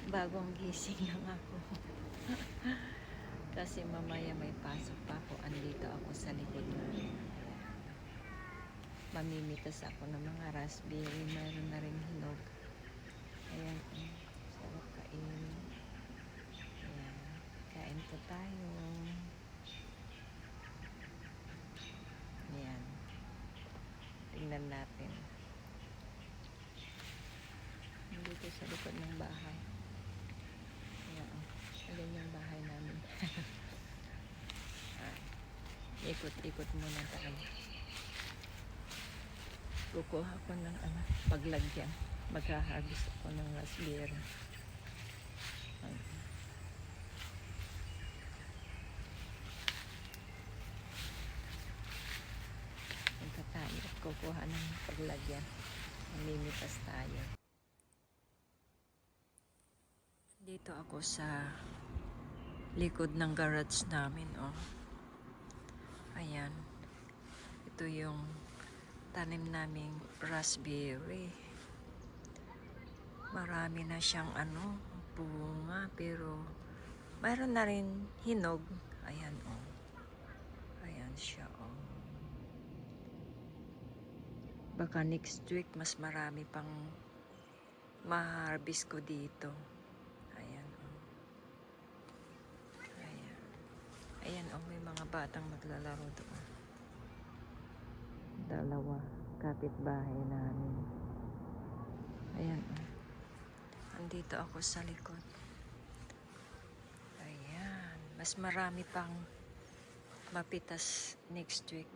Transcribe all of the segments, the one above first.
Bagong gising lang ako. Kasi mamaya may pasok pa ako. Andito ako sa likod na. Mamimitas ako ng mga raspberry. Mayroon na rin hinog. Ayan. Sarap kainin. Ayan. Kain po tayo. Ayan. Tingnan natin. Dito sa likod ng bahay. Ayan. Ayan yung bahay namin. Ikot-ikot muna tayo. Kukuha ko ng paglagyan. Maghaharvest ako ng raspberry. Punta tayo at kukuha ng paglagyan. Mamimitas tayo. Dito ako sa likod ng garage namin. Oh. Ayan. Ito yung tanim naming raspberry. Marami na siyang bunga, pero mayroon na rin hinog. Ayan, oh. Ayan siya, oh. Baka next week mas marami pang ma-harvest ko dito. Ayan, oh. Ayan. Ayan, oh, may mga batang maglalaro doon. Dalawa, kapitbahay namin. Ayan, oh. Andito ako sa likod. Ayan. Mas marami pang mapitas next week.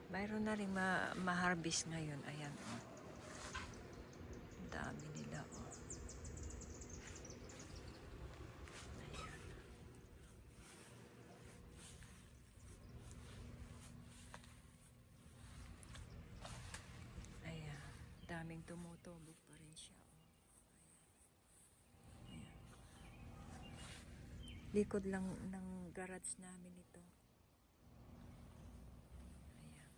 Mayroon na rin ma-harvest ngayon. Ayan, oh. Ang dami nila, oh. Ayan. Ayan. Daming tumutubog pa rin siya, oh. Likod lang ng garage namin ito. Ayan.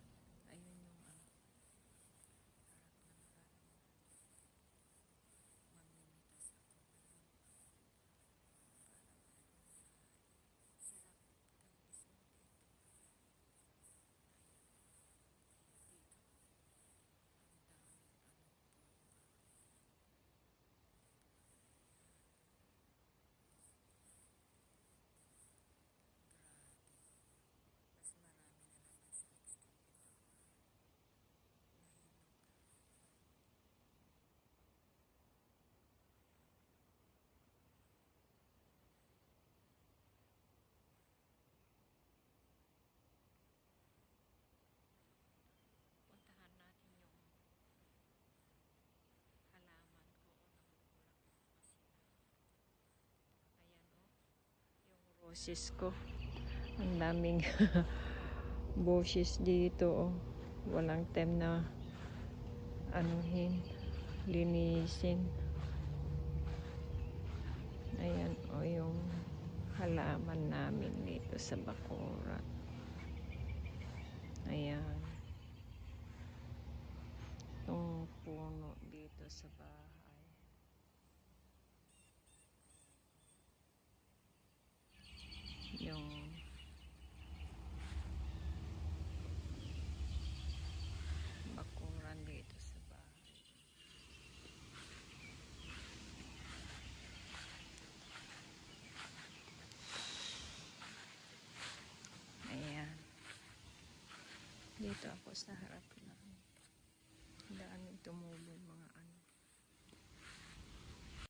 Ayun yung mamimitas ako. Sarap mag-harvest mo dito. Dito. Ang daming mas marami na naman sa next week ito. Nahinog. Puntahan natin yung halaman ko o namumulaklak pa sila. Ayan, oh. Yung roses ko. Ang daming bushes dito, oh. Walang time na linisin. Ayan, oh, yung halaman namin dito sa bakuran. Ayan. Itong puno dito sa bahay. Yung bakuran dito sa bahay. Ayan. Dito ako sa harap ng daming tumulong mga